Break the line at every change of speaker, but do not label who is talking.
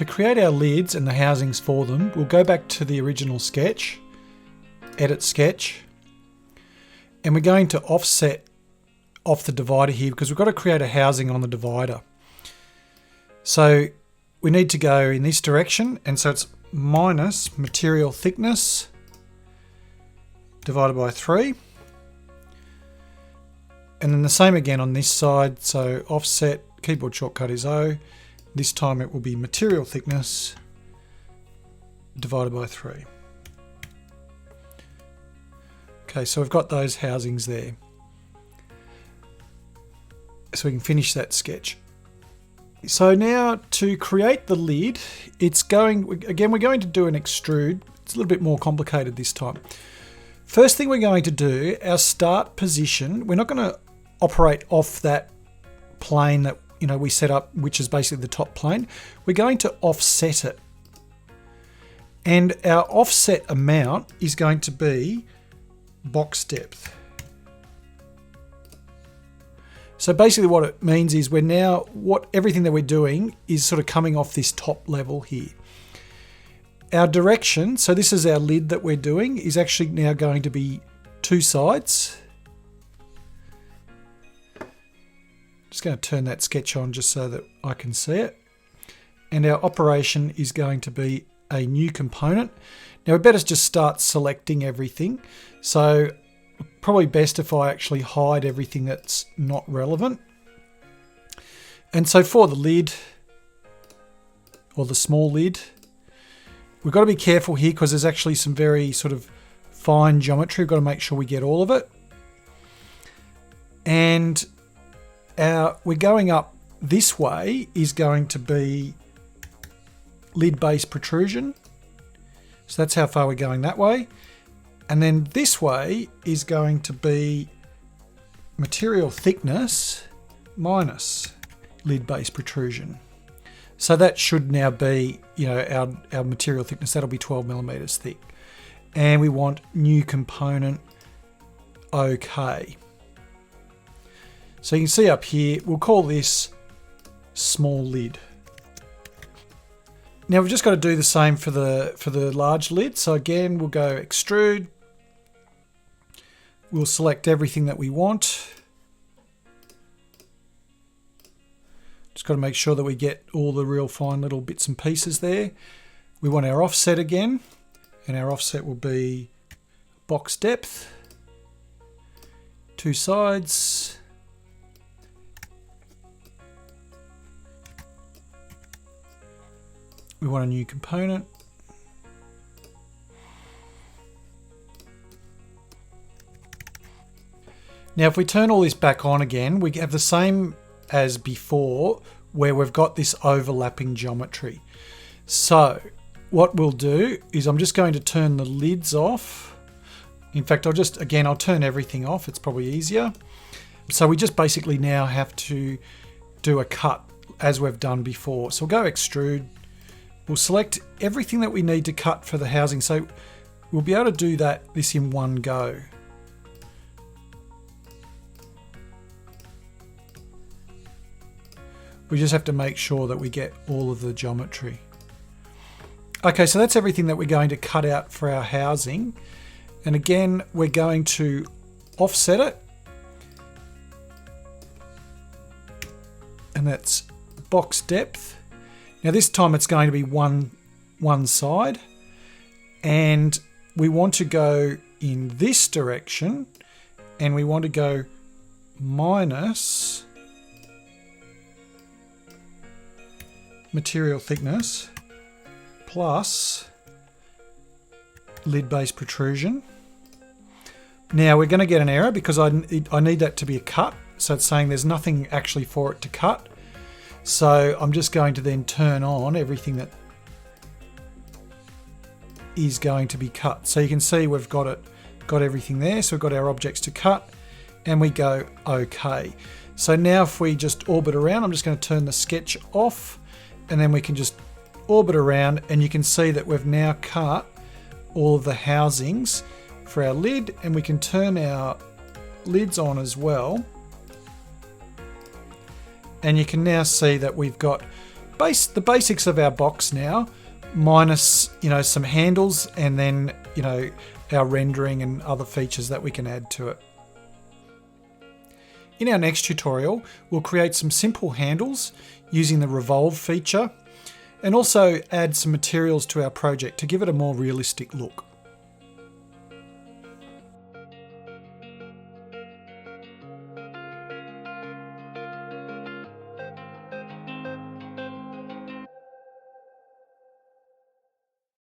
to create our lids and the housings for them, we'll go back to the original sketch, edit sketch, and we're going to offset off the divider here because we've got to create a housing on the divider. So we need to go in this direction, and so it's minus material thickness divided by 3. And then the same again on this side, so offset, keyboard shortcut is O. This time it will be material thickness divided by 3. Okay, so we've got those housings there. So we can finish that sketch. So now to create the lid, we're going to do an extrude. It's a little bit more complicated this time. First thing we're going to do, our start position, we're not going to operate off that plane that we set up, which is basically the top plane. We're going to offset it. And our offset amount is going to be box depth. So basically what it means is everything that we're doing is sort of coming off this top level here. Our direction, so this is our lid that we're doing, is actually now going to be 2 sides. Just going to turn that sketch on just so that I can see it. And our operation is going to be a new component. Now we better just start selecting everything. So probably best if I actually hide everything that's not relevant. And so for the lid, or the small lid, we've got to be careful here because there's actually some very sort of fine geometry. We've got to make sure we get all of it. And we're going up this way is going to be lid base protrusion. So that's how far we're going that way. And then this way is going to be material thickness minus lid base protrusion. So that should now be, our material thickness. That'll be 12 millimeters thick. And we want new component OK. So you can see up here, we'll call this small lid. Now we've just got to do the same for the large lid. So again, we'll go extrude. We'll select everything that we want. Just got to make sure that we get all the real fine little bits and pieces there. We want our offset again, and our offset will be box depth, 2 sides. We want a new component. Now if we turn all this back on again, we have the same as before where we've got this overlapping geometry. So what we'll do is I'm just going to turn the lids off. In fact, I'll turn everything off. It's probably easier. So we just basically now have to do a cut as we've done before. So we'll go extrude. We'll select everything that we need to cut for the housing. So we'll be able to do this in one go. We just have to make sure that we get all of the geometry. Okay, so that's everything that we're going to cut out for our housing. And again, we're going to offset it. And that's box depth. Now this time it's going to be one side. And we want to go in this direction. And we want to go minus material thickness plus lid base protrusion. Now we're going to get an error because I need that to be a cut. So it's saying there's nothing actually for it to cut. So I'm just going to then turn on everything that is going to be cut. So you can see we've got everything there. So we've got our objects to cut and we go OK. So now if we just orbit around, I'm just going to turn the sketch off and then we can just orbit around and you can see that we've now cut all of the housings for our lid, and we can turn our lids on as well. And you can now see that we've got the basics of our box now, minus, you know, some handles, and then, you know, our rendering and other features that we can add to it. In our next tutorial, we'll create some simple handles using the revolve feature, and also add some materials to our project to give it a more realistic look.